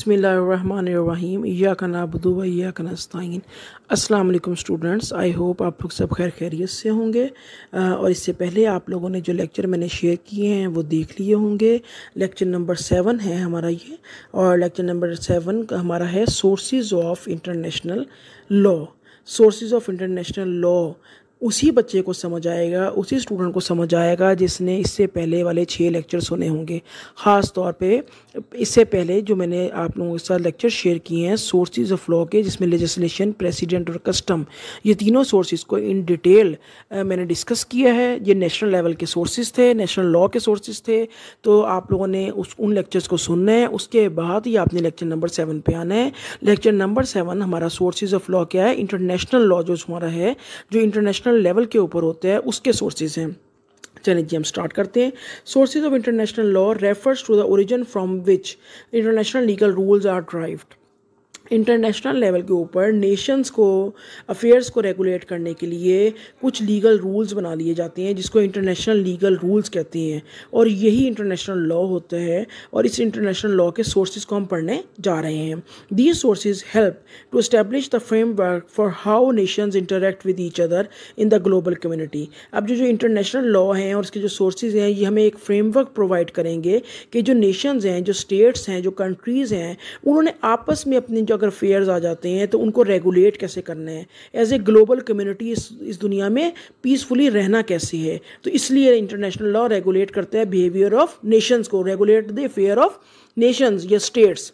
बिस्मिल्लाहिर्रहमानिर्रहीम इय्याका नअबुदु व इय्याका नस्तईन। अस्सलाम वालेकुम स्टूडेंट्स, आई होप आप लोग सब खैर खैरियत से होंगे। और इससे पहले आप लोगों ने जो लेक्चर मैंने शेयर किए हैं वो देख लिए होंगे। लेक्चर नंबर 7 है हमारा ये, और लेक्चर नंबर 7 हमारा है sources of international law. Sources of international law उसी बच्चे को समझ आएगा, उसी स्टूडेंट को समझ आएगा जिसने इससे पहले वाले 6 लेक्चर सुने होंगे। ख़ास तौर पे इससे पहले जो मैंने आप लोगों के साथ लेक्चर शेयर किए हैं सोर्सेज ऑफ लॉ के, जिसमें लेजिस्लेशन, प्रेसिडेंट और कस्टम, ये तीनों सोर्सेज को इन डिटेल मैंने डिस्कस किया है। ये नेशनल लेवल के सोर्सेज थे, नेशनल लॉ के सोर्सेज थे। तो आप लोगों ने उन लेक्चर्स को सुनना है। उसके बाद ही आपने लेक्चर नंबर 7 पे आना है। लेक्चर नंबर 7 हमारा सोर्सेज ऑफ लॉ क्या है, इंटरनेशनल लॉ जो हमारा है, जो इंटरनेशनल लेवल के ऊपर होता है, उसके सोर्सेज हैं। चलिए जी हम स्टार्ट करते हैं। Sources of international law refers to the origin from which international legal rules are derived. International level के ऊपर नेशंस को अफेयर्स को रेगुलेट करने के लिए कुछ लीगल रूल्स बना लिए जाते हैं, जिसको इंटरनेशनल लीगल रूल्स कहते हैं, और यही इंटरनेशनल लॉ होता है। और इस इंटरनेशनल लॉ के सोर्सेज को हम पढ़ने जा रहे हैं। These sources help to establish the framework for how nations interact with each other in the global community. अब जो इंटरनेशनल लॉ हैं और उसके जो सोर्सेज हैं, ये हमें एक फ्रेमवर्क प्रोवाइड करेंगे कि जो नेशंस हैं, जो स्टेट्स हैं, जो कंट्रीज़ हैं, उन्होंने आपस में अपनी अगर अफेयर्स आ जाते हैं तो उनको रेगुलेट कैसे करना है, एज ए ग्लोबल कम्युनिटी इस दुनिया में पीसफुली रहना कैसे है। तो इसलिए इंटरनेशनल लॉ रेगुलेट करता है बिहेवियर ऑफ नेशंस को, regulate the affair of Nations या states.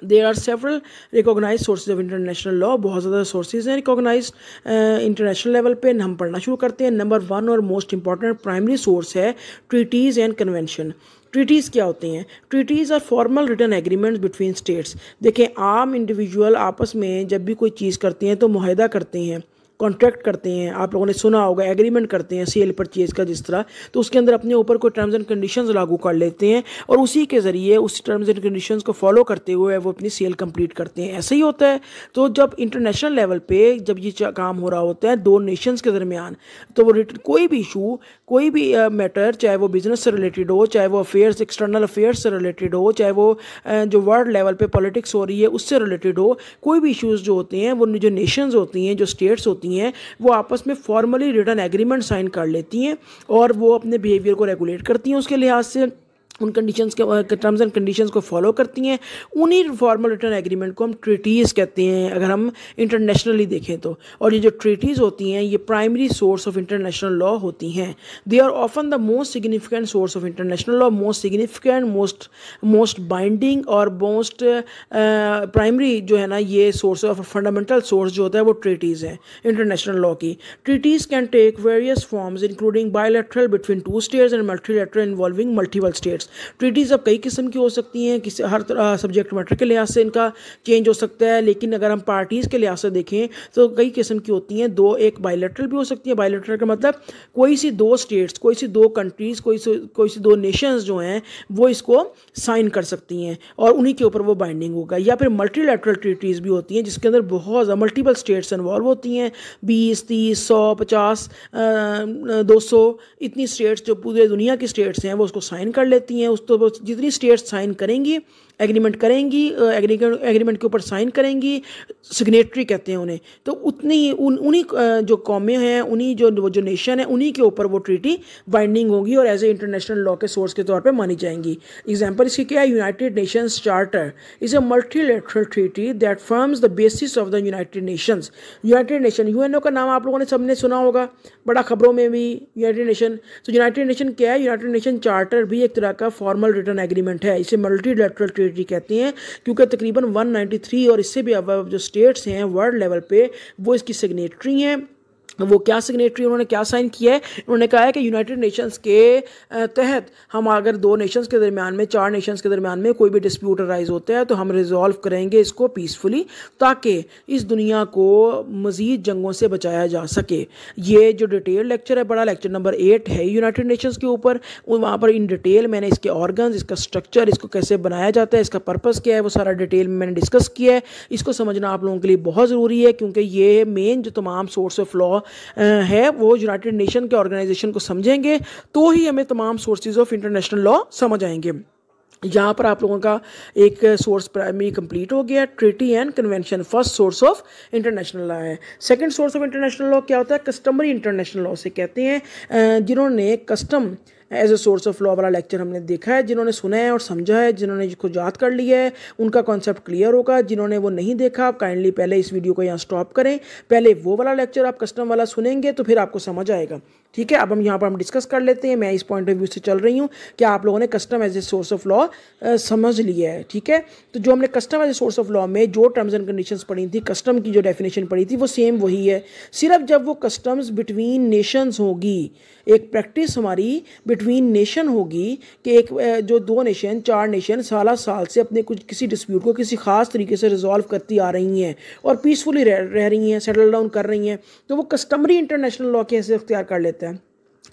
There are several recognized sources of international law। बहुत ज़्यादा sources हैं recognized इंटरनेशनल लेवल पे। हम पढ़ना शुरू करते हैं। नंबर 1 और मोस्ट इंपॉर्टेंट प्राइमरी सोर्स है ट्रीटीज़ एंड कन्वेंशन। ट्रीटीज़ क्या होते हैं? Treaties are formal written agreements between states. देखें, आम इंडिविजुअल आपस में जब भी कोई चीज़ करते हैं तो मुआहदा करते हैं, कॉन्ट्रैक्ट करते हैं। आप लोगों ने सुना होगा एग्रीमेंट करते हैं सेल परचेज़ का जिस तरह, तो उसके अंदर अपने ऊपर कोई टर्म्स एंड कंडीशंस लागू कर लेते हैं और उसी के ज़रिए उस टर्म्स एंड कंडीशंस को फॉलो करते हुए वो अपनी सेल कंप्लीट करते हैं। ऐसा ही होता है। तो जब इंटरनेशनल लेवल पे जब ये काम हो रहा होता है दो नेशंस के दरमियान, तो वो कोई भी इशू, कोई भी मैटर, चाहे वो बिजनेस से रिलेटेड हो, चाहे वो अफेयर्स, एक्सटर्नल अफेयर्स से रिलेटेड हो, चाहे वो जो वर्ल्ड लेवल पे पॉलिटिक्स हो रही है उससे रिलेटेड हो, कोई भी इश्यूज़ जो होते हैं वो जो नेशंस होती हैं, जो स्टेट्स होती हैं, वो आपस में फॉर्मली रिटन एग्रीमेंट साइन कर लेती हैं और वो अपने बिहेवियर को रेगुलेट करती हैं उसके लिहाज से, उन कंडीशंस के टर्म्स एंड कंडीशंस को फॉलो करती हैं। उन्हीं फॉर्मल रिटर्न एग्रीमेंट को हम ट्रीटीज़ कहते हैं अगर हम इंटरनेशनली देखें तो। और ये जो ट्रीटीज़ होती हैं ये primary source of international law होती हैं। They are often the most significant source of international law. Most significant, most binding और मोस्ट प्राइमरी जो है ना, ये सोर्स ऑफ फंडामेंटल सोर्स जो होता है वो ट्रीटीज़ है इंटरनेशनल लॉ की। Treaties can take various forms including bilateral between 2 states and multilateral involving multiple states. Treaties अब कई किस्म की हो सकती हैं, किसी हर सब्जेक्ट मैटर के लिहाज से इनका चेंज हो सकता है, लेकिन अगर हम पार्टीज़ के लिहाज से देखें तो कई किस्म की होती हैं। एक बायलैटरल भी हो सकती है। बायलैटरल का मतलब कोई सी 2 स्टेट्स, कोई सी 2 कंट्रीज़, कोई सी 2 नेशंस जो हैं वो इसको साइन कर सकती हैं और उन्हीं के ऊपर वो बाइंडिंग होगा। या फिर मल्टीलैटरल ट्रीटीज़ भी होती हैं जिसके अंदर बहुत मल्टीपल स्टेट्स इन्वॉल्व होती हैं, 20, 30, 100, 50, 200 इतनी स्टेट्स जो पूरे दुनिया की स्टेट्स हैं वो उसको साइन कर लेती हैं। उस तो जितनी स्टेट्स साइन करेंगी, एग्रीमेंट करेंगी, एग्रीमेंट के ऊपर साइन करेंगी, सिग्नेटरी कहते हैं उन्हें, तो उतनी उन्हीं जो कौमें हैं, उन्हीं जो नेशन है, उन्हीं के ऊपर वो ट्रीटी बाइंडिंग होगी और एज ए इंटरनेशनल लॉ के सोर्स के तौर पे मानी जाएंगी। एग्जांपल इसकी क्या है? United Nations charter is a multilateral treaty that forms the basis of the United Nations. United nation, UNO का नाम आप लोगों ने सबने सुना होगा, बड़ा खबरों में भी यूनाइटेड नेशन। तो यूनाइटेड नेशन क्या है? यूनाइटेड नेशन चार्टर भी एक तरह का फॉर्मल रिटन एग्रीमेंट है। इसे मल्टीलैटरल ट्रीटी कहते हैं क्योंकि तकरीबन 193 और इससे भी अब जो स्टेट्स हैं वर्ल्ड लेवल पे वो इसकी सिग्नेटरी हैं। वो क्या सिग्नेटरी उन्होंने क्या साइन किया है? उन्होंने कहा है कि यूनाइटेड नेशंस के तहत हम अगर 2 नेशंस के दरमियान में, 4 नेशंस के दरमियान में कोई भी डिस्प्यूट अराइज होता है तो हम रिजॉल्व करेंगे इसको पीसफुली, ताकि इस दुनिया को मज़ीद जंगों से बचाया जा सके। ये जो डिटेल लेक्चर है, बड़ा लेक्चर नंबर 8 है यूनाइटेड नेशंस के ऊपर। वहाँ पर इन डिटेल मैंने इसके ऑर्गन्स, इसका स्ट्रक्चर, इसको कैसे बनाया जाता है, इसका पर्पस क्या है, वो सारा डिटेल में मैंने डिस्कस किया है। इसको समझना आप लोगों के लिए बहुत ज़रूरी है क्योंकि ये मेन जो तमाम सोर्स ऑफ लॉ है वो यूनाइटेड नेशन के ऑर्गेनाइजेशन को समझेंगे तो ही हमें तमाम सोर्सेज ऑफ इंटरनेशनल लॉ समझ आएंगे। यहाँ पर आप लोगों का एक सोर्स प्राइमरी कंप्लीट हो गया, treaty and convention first source of international law है। Second source of international law क्या होता है? कस्टमरी इंटरनेशनल लॉ से कहते हैं। जिन्होंने custom as a source of law वाला लेक्चर हमने देखा है, जिन्होंने सुना है और समझा है, जिन्होंने इसको याद कर लिया है, उनका कॉन्सेप्ट क्लियर होगा। जिन्होंने वो नहीं देखा, आप काइंडली पहले इस वीडियो को यहाँ स्टॉप करें, पहले वो वाला लेक्चर आप कस्टम वाला सुनेंगे तो फिर आपको समझ आएगा। ठीक है, अब हम यहाँ पर डिस्कस कर लेते हैं। मैं इस पॉइंट ऑफ व्यू से चल रही हूँ कि आप लोगों ने custom as a source of law समझ लिया है। ठीक है, तो जो हमने custom as a source of law में जो टर्म्स एंड कंडीशंस पढ़ी थी, कस्टम की जो डेफिनेशन पढ़ी थी, वो सेम वही है। सिर्फ जब वो कस्टम्स बिटवीन नेशंस होगी, एक प्रैक्टिस हमारी बिटवीन नेशन होगी कि एक जो दो नेशन, चार नेशन साल से अपने कुछ किसी डिस्प्यूट को किसी खास तरीके से रिजॉल्व करती आ रही हैं और पीसफुली रह रही हैं, सेटल डाउन कर रही हैं, तो वो कस्टमरी इंटरनेशनल लॉ के हिस्से इख्तियार कर लेते हैं।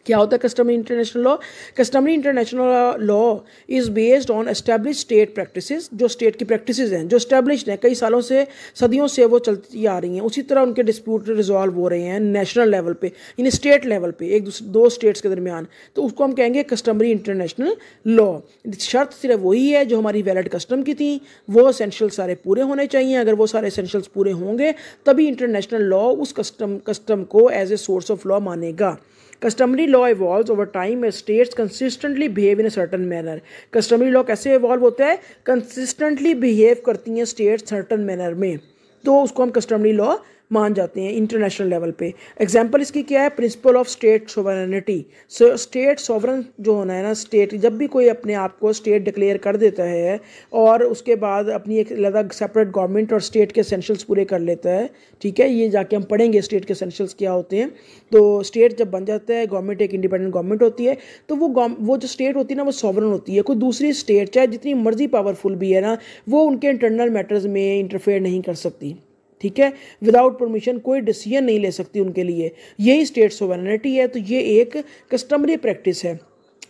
क्या होता है customary international law? Customary international law is based on establish state practices. जो स्टेट की प्रैक्टिसेस हैं, जो एस्टेब्लिश्ड हैं, कई सालों से, सदियों से वो चलती आ रही हैं, उसी तरह उनके डिस्प्यूट रिजॉल्व हो रहे हैं नेशनल लेवल पे, यानी स्टेट लेवल पे, एक दूसरे दो स्टेट्स के दरमियान, तो उसको हम कहेंगे कस्टमरी इंटरनेशनल लॉ। शर्त सिर्फ वही है जो हमारी वैलिड कस्टम की थी, वो एसेंशियल सारे पूरे होने चाहिए। अगर वो सारे एसेंशियल्स पूरे होंगे तभी इंटरनेशनल लॉ उस कस्टम को as a source of law मानेगा। Customary law evolves over time as states consistently behave in a certain manner. Customary law कैसे evolve होता है? Consistently behave करती हैं states certain manner में, तो उसको हम customary law मान जाते हैं इंटरनेशनल लेवल पे। एग्जांपल इसकी क्या है? Principle of state sovereignty. State sovereign जो होना है ना, स्टेट जब भी कोई अपने आप को स्टेट डिक्लेयर कर देता है और उसके बाद अपनी एक अलग सेपरेट गवर्नमेंट और स्टेट के एसेंशियल्स पूरे कर लेता है, ठीक है, ये जाके हम पढ़ेंगे स्टेट के एसेंशियल्स क्या होते हैं। तो स्टेट जब बन जाता है, गवर्नमेंट एक इंडिपेंडेंट गवर्नमेंट होती है, तो वो जो स्टेट होती है ना, वो सॉवरन होती है। कोई दूसरी स्टेट चाहे जितनी मर्जी पावरफुल भी है ना, वो उनके इंटरनल मैटर्स में इंटरफेयर नहीं कर सकती। ठीक है, विदाउट परमिशन कोई डिसीजन नहीं ले सकती उनके लिए। यही स्टेट सोवरेनिटी है। तो ये एक कस्टमरी प्रैक्टिस है।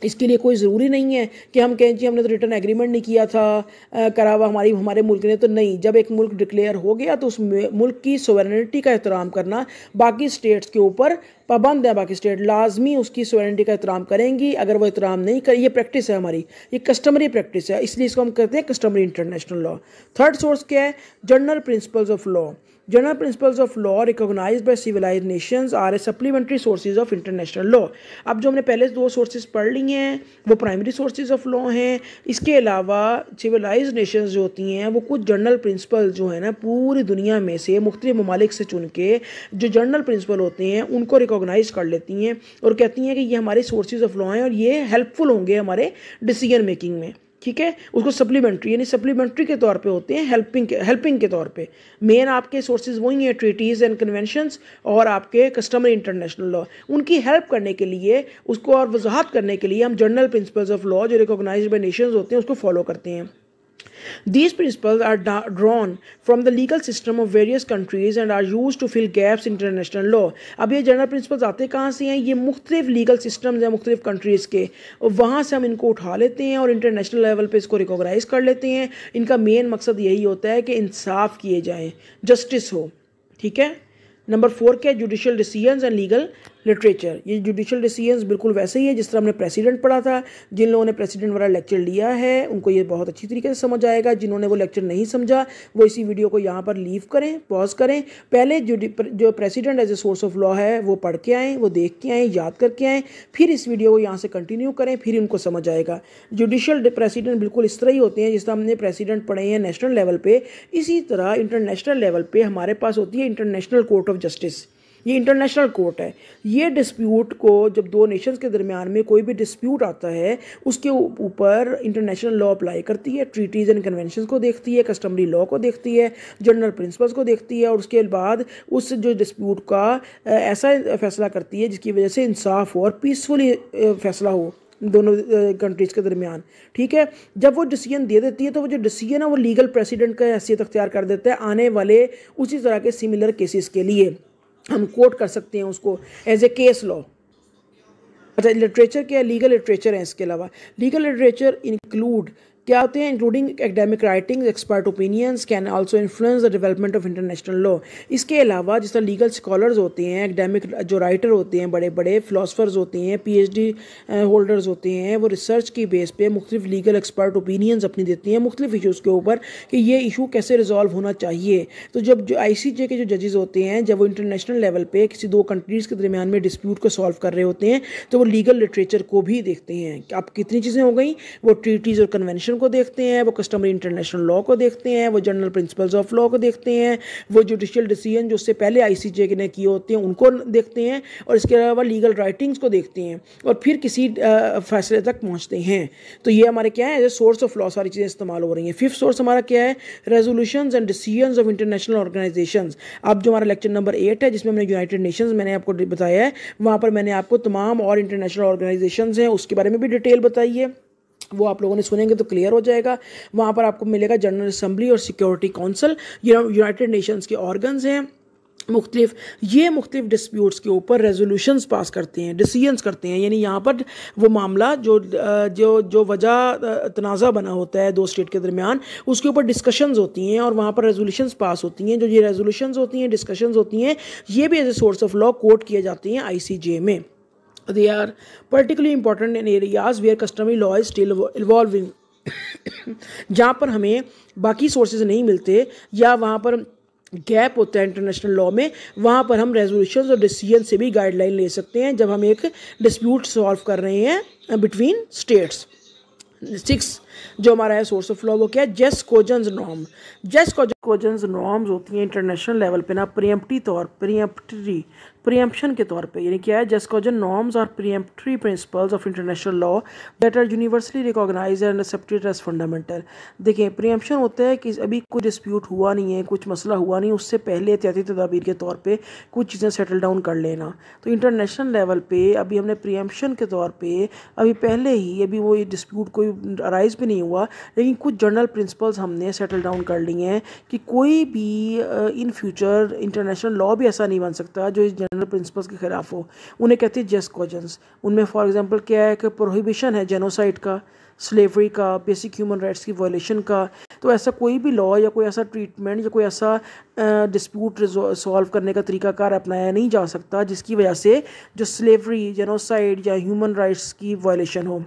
इसके लिए कोई ज़रूरी नहीं है कि हम कहें जी हमने तो रिटर्न एग्रीमेंट नहीं किया था, करा हुआ हमारे मुल्क ने, तो नहीं। जब एक मुल्क डिक्लेयर हो गया तो उस मुल्क की सोवरेनिटी का एहतराम करना बाकी स्टेट्स के ऊपर पाबंद है। बाकी स्टेट लाजमी उसकी सोवरेनिटी का एहतराम करेंगी। अगर वो एहतराम नहीं करे, ये प्रैक्टिस है हमारी, ये कस्टमरी प्रैक्टिस है, इसलिए इसको हम कहते हैं customary international law. Third source क्या है? General principles of law. General principles of law recognized by civilized nations are a supplementary sources of international law. अब जो हमने पहले दो सोर्सेज पढ़ ली हैं वो प्राइमरी सोर्सेज ऑफ लॉ हैं। इसके अलावा सिविलाइज्ड नेशंस जो होती हैं वो कुछ जनरल प्रिंसिपल जो है ना, पूरी दुनिया में से मुख्तलिफ ममालिक से चुन के जो जनरल प्रिंसिपल होते हैं उनको रिकॉग्नाइज कर लेती हैं और कहती हैं कि ये हमारे सोर्सेज ऑफ लॉ हैं और ये हेल्पफुल होंगे हमारे डिसीजन मेकिंग में। ठीक है, उसको सप्लीमेंट्री यानी सप्लीमेंट्री के तौर पे होते हैं, हेल्पिंग के तौर पे। मेन आपके सोर्सेज वही हैं, ट्रीटीज़ एंड कन्वेंशंस और आपके कस्टमरी इंटरनेशनल लॉ। उनकी हेल्प करने के लिए, उसको और वजाहत करने के लिए हम जनरल प्रिंसिपल्स ऑफ लॉ जो रिकॉग्नाइज्ड बाय नेशंस होते हैं उसको फॉलो करते हैं। These principles are drawn from the legal system of various countries and are used to fill gaps in international law. अब ये जनरल प्रिंसिपल्स आते कहाँ से हैं? ये मुख्तलिफ लीगल सिस्टम्स हैं मुख्तलिफ कंट्रीज़ के, और वहाँ से हम इनको उठा लेते हैं और इंटरनेशनल लेवल पे इसको रिकॉग्नाइज कर लेते हैं। इनका मेन मकसद यही होता है कि इंसाफ किए जाएँ, जस्टिस हो। ठीक है, नंबर 4 क्या है? Judicial decisions and legal literature. ये जुडिशियल डिसीजंस बिल्कुल वैसे ही है जिस तरह हमने प्रेसिडेंट पढ़ा था। जिन लोगों ने प्रेसिडेंट वाला लेक्चर लिया है उनको ये बहुत अच्छी तरीके से समझ आएगा। जिन्होंने वो लेक्चर नहीं समझा वो इसी वीडियो को यहाँ पर लीव करें, पॉज करें, पहले जो precedent as a source of law है वो पढ़ के आएँ, वो देख के आएँ, याद करके आएँ, फिर इस वीडियो को यहाँ से कंटिन्यू करें, फिर उनको समझ आएगा। जुडिशियल प्रेसिडेंट बिल्कुल इस तरह ही होते हैं जिस तरह हमने प्रेसिडेंट पढ़े हैं नेशनल लेवल पर, इसी तरह इंटरनेशनल लेवल पर हमारे पास होती है इंटरनेशनल कोर्ट ऑफ जस्टिस। ये इंटरनेशनल कोर्ट है। ये डिस्प्यूट को, जब दो नेशंस के दरमियान में कोई भी डिस्प्यूट आता है उसके ऊपर इंटरनेशनल लॉ अप्लाई करती है, ट्रीटीज़ एंड कन्वेंशन को देखती है, कस्टमरी लॉ को देखती है, जनरल प्रिंसिपल्स को देखती है और उसके बाद उस जो डिस्प्यूट का ऐसा फैसला करती है जिसकी वजह से इंसाफ हो और पीसफुली फैसला हो दोनों कंट्रीज़ के दरमियान। ठीक है, जब वो डिसीजन दे देती है तो वो जो डिसीजन है वो लीगल प्रेसिडेंट का हैसियत अख्तियार कर देता है आने वाले उसी तरह के सिमिलर केसेस के लिए। हम कोट कर सकते हैं उसको एज ए केस लॉ। अच्छा, लिटरेचर क्या है? लीगल लिटरेचर है। इसके अलावा लीगल लिटरेचर इंक्लूड क्या होते हैं, including academic writing, expert opinions can also influence the development of international law. इसके अलावा जिस तरह लीगल स्कॉलर्स होते हैं, एकेडमिक जो राइटर होते हैं, बड़े बड़े फिलोसफर्स होते हैं, PhD होल्डर्स होते हैं, वो रिसर्च की बेस पे मुख्तलिफ लीगल एक्सपर्ट ओपिनियंस अपनी देती हैं मुख्तलिफ इशूज़ के ऊपर कि ये इशू कैसे रिजॉल्व होना चाहिए। तो जब जो ICJ के जो जजेस होते हैं, जब वो इंटरनेशनल लेवल पे किसी दो कंट्रीज़ के दरमियान में डिस्प्यूट को सॉल्व कर रहे होते हैं, तो वो लीगल लिटरेचर को भी देखते हैं। अब कितनी चीज़ें हो गई, वो ट्रीटीज़ और कन्वेंशन को देखते हैं, वो कस्टमरी इंटरनेशनल लॉ को देखते हैं, वो जनरल प्रिंसिपल्स ऑफ लॉ को देखते हैं, वो जुडिशियल डिसीजन जो उससे पहले ICJ ने किए होते हैं उनको देखते हैं, और इसके अलावा लीगल राइटिंग्स को देखते हैं, और फिर किसी फैसले तक पहुँचते हैं। तो ये हमारे क्या है, as a source of law सारी चीज़ें इस्तेमाल हो रही हैं। फिफ्थ सोर्स हमारा क्या है, resolutions and decisions of international organisations. अब जो हमारा लेक्चर नंबर 8 है, जिसमें हमने यूनाइटेड नेशंस मैंने आपको बताया है, वहाँ पर मैंने आपको तमाम और इंटरनेशनल ऑर्गेनाइजेशंस हैं उसके बारे में भी डिटेल बताई है। वो आप लोगों ने सुनेंगे तो क्लियर हो जाएगा। वहाँ पर आपको मिलेगा जनरल असम्बली और सिक्योरिटी काउंसिल, ये यूनाइटेड नेशंस के ऑर्गन्स हैं मुख्तलिफ। ये मुख्तलिफ डिस्प्यूट्स के ऊपर रेजोल्यूशंस पास करते हैं, डिसीजंस करते हैं। यानी यहाँ पर वो मामला जो वजह तनाज़ा बना होता है दो स्टेट के दरमियान, उसके ऊपर डिस्कशंस होती हैं और वहाँ पर रेजोल्यूशंस पास होती हैं। जो ये रेजोल्यूशंस होती हैं, डिस्कशंस होती हैं, ये भी as a source of law quote किए जाती हैं ICJ में। They are particularly important in areas where customary law is still evolving जहाँ पर हमें बाकी सोर्सेज नहीं मिलते या वहाँ पर गैप होता है इंटरनेशनल लॉ में, वहाँ पर हम रेजोल्यूशंस और डिसीजन से भी गाइडलाइन ले सकते हैं जब हम एक डिस्प्यूट सॉल्व कर रहे हैं बिटवीन स्टेट्स। 6 जो हमारा है सोर्स ऑफ लॉ, वो क्या है, जस्ट कोजेंस नॉर्म। जस्ट कोजेंस नॉर्म्स होती हैं इंटरनेशनल लेवल पे ना प्रीएम्प्शन के तौर पे। यानी क्या है, jus cogens norms are peremptory principles of international law that are universally recognised and accepted as fundamental. देखिए, प्रीएम्प्शन होता है कि अभी कोई डिस्प्यूट हुआ नहीं है, कुछ मसला हुआ नहीं, उससे पहले एहतियाती तदाबीर के तौर पे कुछ चीज़ें सेटल डाउन कर लेना। तो इंटरनेशनल लेवल पे अभी हमने प्रीएम्प्शन के तौर पे अभी पहले ही अभी वो डिस्प्यूट कोई अराइज भी नहीं हुआ, लेकिन कुछ जनरल प्रिंसिपल्स हमने सेटल डाउन कर लिए हैं कि कोई भी इन फ्यूचर इंटरनेशनल लॉ भी ऐसा नहीं बन सकता जो इस जनरल प्रिंसिपल्स के खिलाफ हो। उन्हें कहते हैं जस्ट कोजेंस। उनमें फॉर एग्जांपल क्या है कि प्रोहिबिशन है जेनोसाइड का, स्लेवरी का, बेसिक ह्यूमन राइट्स की वायलेशन का। तो ऐसा कोई भी लॉ या कोई ऐसा ट्रीटमेंट या कोई ऐसा डिस्प्यूट सॉल्व करने का तरीकाकार अपनाया नहीं जा सकता जिसकी वजह से जो स्लेवरी, जेनोसाइड या ह्यूमन राइट्स की वायलेशन हो,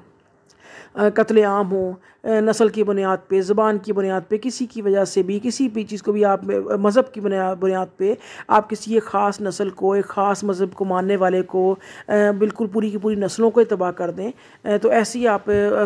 कत्लेआम हो, नस्ल की बुनियाद पे, ज़बान की बुनियाद पे, किसी की वजह से भी, किसी भी चीज़ को भी आप मज़हब की बुनियाद पे आप किसी एक ख़ास नस्ल को, एक ख़ास मज़हब को मानने वाले को बिल्कुल पूरी की पूरी नस्लों को तबाह कर दें, तो ऐसी आप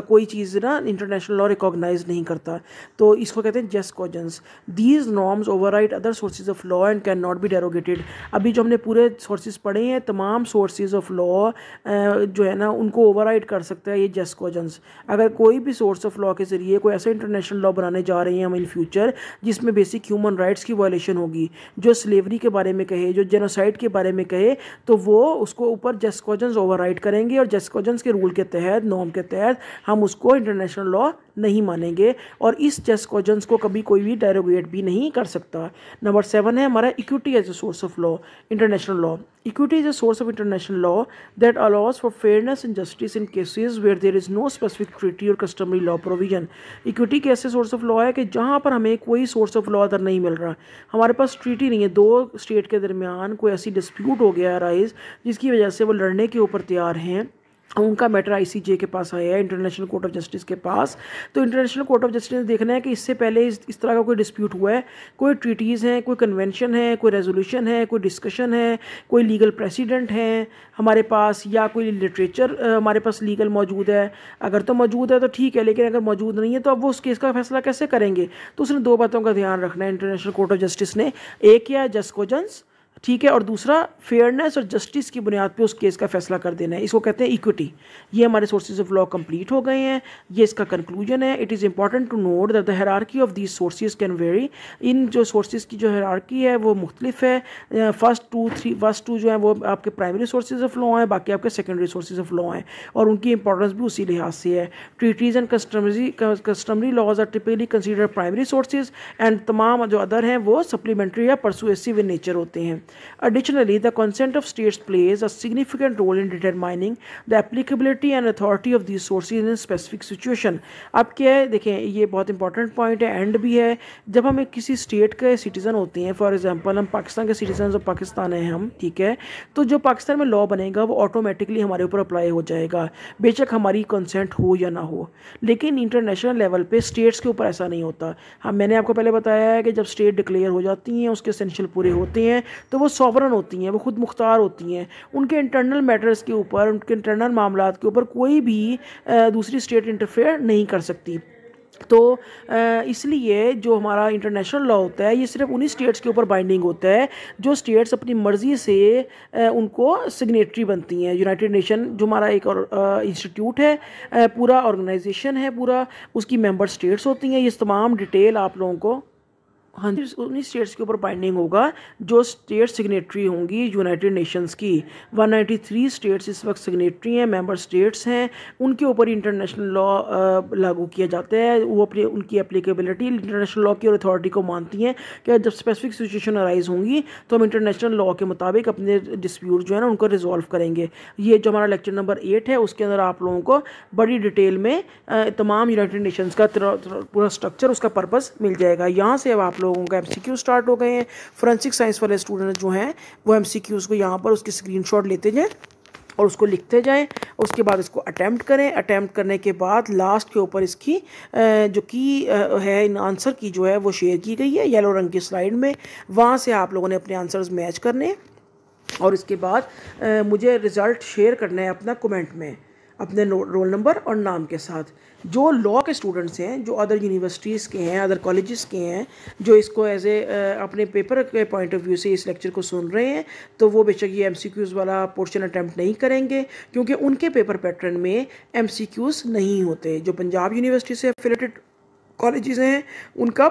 कोई चीज़ ना इंटरनेशनल लॉ रिकॉग्नाइज नहीं करता। तो इसको कहते हैं jus cogens. These norms override other sources of law and can not be derogated. अभी जो हमने पूरे सोर्सेज पढ़े हैं, तमाम सोर्सेज ऑफ लॉ जो है ना उनको ओवरराइड कर सकता है ये जस्ट कोजेंस। अगर कोई भी सोर्स ऑफ लॉ के ज़रिए कोई ऐसा इंटरनेशनल लॉ बनाने जा रहे हैं हम इन फ्यूचर जिसमें बेसिक ह्यूमन राइट्स की वायलेशन होगी, जो स्लेवरी के बारे में कहे, जो जेनोसाइड के बारे में कहे, तो वो उसको ऊपर जस्ट कोजेंस ओवरराइड करेंगे और जस्ट कोजेंस के रूल के तहत, नॉर्म के तहत हम उसको इंटरनेशनल लॉ नहीं मानेंगे और इस जस्ट कोजेंस को कभी कोई भी डेरोगेट भी नहीं कर सकता। नंबर 7 है हमारा equity as a source of law, international law. Equity is a source of international law that allows for fairness and justice in cases where there is no specific treaty or customary law provision. Equity के ऐसे source of law है कि जहाँ पर हमें कोई source of law other नहीं मिल रहा, हमारे पास ट्रीटी नहीं है, दो स्टेट के दरमियान कोई ऐसी डिस्प्यूट हो गया राइज जिसकी वजह से वो लड़ने के ऊपर तैयार हैं, उनका मैटर ICJ के पास आया है, इंटरनेशनल कोर्ट ऑफ जस्टिस के पास। तो इंटरनेशनल कोर्ट ऑफ जस्टिस ने देखना है कि इससे पहले इस तरह का कोई डिस्प्यूट हुआ है, कोई ट्रीटीज़ हैं, कोई कन्वेंशन है, कोई रेजोल्यूशन है, कोई डिस्कशन है, कोई लीगल प्रेसिडेंट है हमारे पास, या कोई लिटरेचर हमारे पास लीगल मौजूद है। अगर तो मौजूद है तो ठीक है, लेकिन अगर मौजूद नहीं है तो अब वो उस केस का फैसला कैसे करेंगे। तो उसने दो बातों का ध्यान रखना है इंटरनेशनल कोर्ट ऑफ जस्टिस ने, एक क्या है जस्ट कोजेंस, ठीक है, और दूसरा फेयरनेस और जस्टिस की बुनियाद पे उस केस का फैसला कर देना है। इसको कहते हैं इक्विटी। ये हमारे सोर्सेज ऑफ लॉ कंप्लीट हो गए हैं, ये इसका कंक्लूजन है। It is important to note that the hierarchy of these sources can vary. इन जो सोर्सेज की जो हायरार्की है वो मुख्तलिफ है। फर्स्ट टू जो है वो आपके प्राइमरी सोर्सेज ऑफ लॉ हैं, बाकी आपके सेकेंडरी सोर्सेज ऑफ लॉ हैं, और उनकी इंपॉर्टेंस भी उसी लिहाज से है। Treaties and customary laws are typically considered primary sources and तमाम जो अदर हैं वो सप्लीमेंट्री या परसुएसिव इन नेचर होते हैं। Additionally the consent of states plays a significant role in determining the applicability and authority of these sources in specific situation. अब क्या है, देखें ये बहुत इंपॉर्टेंट पॉइंट है, एंड भी है। जब हम किसी स्टेट के सिटीज़न होते हैं, फॉर एग्जांपल हम पाकिस्तान के सिटीज़न ऑफ पाकिस्तान हैं हम, ठीक है, तो जो पाकिस्तान में लॉ बनेगा वो ऑटोमेटिकली हमारे ऊपर अप्लाई हो जाएगा, बेशक हमारी कंसेंट हो या ना हो। लेकिन इंटरनेशनल लेवल पे स्टेट्स के ऊपर ऐसा नहीं होता। हाँ, मैंने आपको पहले बताया है कि जब स्टेट डिक्लेयर हो जाती हैं, उसके एसेंशियल पूरे होते हैं, तो वो सॉवरन होती हैं, वो खुद मुख्तार होती हैं। उनके इंटरनल मैटर्स के ऊपर, उनके इंटरनल मामलात के ऊपर कोई भी दूसरी स्टेट इंटरफेयर नहीं कर सकती। तो इसलिए जो हमारा इंटरनेशनल लॉ होता है ये सिर्फ उन्हीं स्टेट्स के ऊपर बाइंडिंग होता है जो स्टेट्स अपनी मर्ज़ी से उनको सिग्नेटरी बनती हैं। यूनाइटेड नेशन जो हमारा एक और इंस्टीट्यूट है, पूरा ऑर्गेनाइजेशन है, पूरा उसकी मेंबर स्टेट्स होती हैं। ये तमाम डिटेल आप लोगों को हाँ उन्हीं स्टेट्स के ऊपर बाइंडिंग होगा जो स्टेट सिग्नेटरी होंगी यूनाइटेड नेशंस की। 193 स्टेट्स इस वक्त सिग्नेटरी हैं, मेंबर स्टेट्स हैं, उनके ऊपर इंटरनेशनल लॉ लागू किया जाता है। वो अपनी उनकी एप्लीकेबिलिटी इंटरनेशनल लॉ की और अथॉरिटी को मानती हैं कि जब स्पेसिफिक सिचुएशन अराइज होंगी तो हम इंटरनेशनल लॉ के मुताबिक अपने डिस्प्यूट जो है ना उनको रिजॉल्व करेंगे। ये जो हमारा लेक्चर नंबर 8 है उसके अंदर आप लोगों को बड़ी डिटेल में तमाम यूनाइटेड नेशंस का पूरा स्ट्रक्चर, उसका पर्पस मिल जाएगा। यहाँ से अब आप लोगों का एमसीक्यू स्टार्ट हो गए हैं। फोरेंसिक साइंस वाले स्टूडेंट जो हैं वो एमसीक्यूज़ को यहाँ पर उसके स्क्रीनशॉट लेते जाएं और उसको लिखते जाएं। उसके बाद इसको अटैम्प्ट करें। अटैम्प्ट करने के बाद लास्ट के ऊपर इसकी जो की है इन आंसर की जो है वो शेयर की गई है येलो रंग की स्लाइड में। वहाँ से आप लोगों ने अपने आंसर्स मैच करने और इसके बाद मुझे रिज़ल्ट शेयर करना है अपना कमेंट में अपने रोल नंबर और नाम के साथ। जो लॉ के स्टूडेंट्स हैं, जो अदर यूनिवर्सिटीज़ के हैं, अदर कॉलेजेस के हैं, जो इसको एज ए अपने पेपर के पॉइंट ऑफ व्यू से इस लेक्चर को सुन रहे हैं, तो वो बेशक ये एमसीक्यूज़ वाला पोर्शन अटैम्प्ट नहीं करेंगे क्योंकि उनके पेपर पैटर्न में एमसीक्यूज़ नहीं होते। जो पंजाब यूनिवर्सिटी से एफिलेटेड कॉलेजेस हैं उनका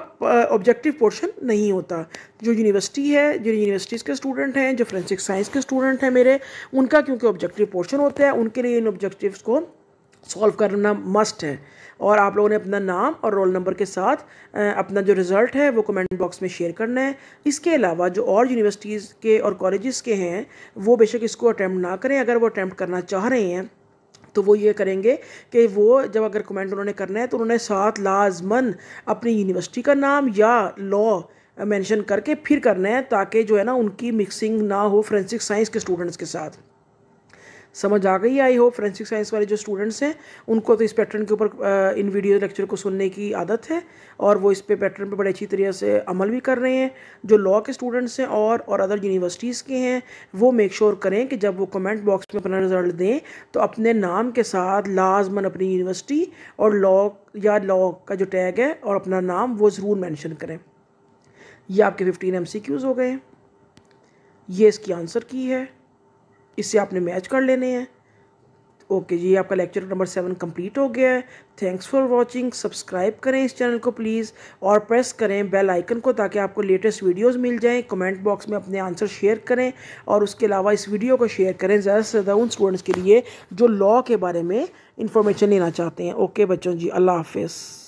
ऑब्जेक्टिव पोर्शन नहीं होता। जो यूनिवर्सिटी है, जो यूनिवर्सिटीज़ के स्टूडेंट हैं, जो फोरेंसिक साइंस के स्टूडेंट हैं मेरे, उनका क्योंकि ऑब्जेक्टिव पोर्शन होता है, उनके लिए इन ऑब्जेक्टिव्स को सॉल्व करना मस्ट है। और आप लोगों ने अपना नाम और रोल नंबर के साथ अपना जो रिज़ल्ट है वो कमेंट बॉक्स में शेयर करना है। इसके अलावा जो और यूनिवर्सिटीज़ के और कॉलेजेस के हैं वो बेशक इसको अटैम्प्ट ना करें। अगर वो अटैम्प्ट करना चाह रहे हैं तो वो ये करेंगे कि वो जब अगर कमेंट उन्होंने करना है तो उन्होंने साथ लाजमन अपनी यूनिवर्सिटी का नाम या लॉ मेंशन करके फिर करना है, ताकि जो है ना उनकी मिक्सिंग ना हो फोरेंसिक साइंस के स्टूडेंट्स के साथ। समझ आ गई? आई होप फोरेंसिक साइंस वाले जो स्टूडेंट्स हैं उनको तो इस पैटर्न के ऊपर इन वीडियो लेक्चर को सुनने की आदत है और वो इस पे पैटर्न पे बड़े अच्छी तरीके से अमल भी कर रहे हैं। जो लॉ के स्टूडेंट्स हैं और अदर यूनिवर्सिटीज़ के हैं वो मेक श्योर करें कि जब वो कमेंट बॉक्स में अपना रिज़ल्ट दें तो अपने नाम के साथ लाजमन अपनी यूनिवर्सिटी और लॉ या लॉ का जो टैग है और अपना नाम वो ज़रूर मेंशन करें। ये आपके 15 MCQs हो गए। ये इसकी आंसर की है, इससे आपने मैच कर लेने हैं। ओके जी, आपका लेक्चर नंबर 7 कंप्लीट हो गया है। Thanks for watching. सब्सक्राइब करें इस चैनल को प्लीज़ और प्रेस करें बेल आइकन को ताकि आपको लेटेस्ट वीडियोस मिल जाएं। कमेंट बॉक्स में अपने आंसर शेयर करें और उसके अलावा इस वीडियो को शेयर करें ज़्यादा से ज़्यादा उन स्टूडेंट्स के लिए जो लॉ के बारे में इंफॉर्मेशन लेना चाहते हैं। ओके बच्चों जी, अल्लाह हाफिज़।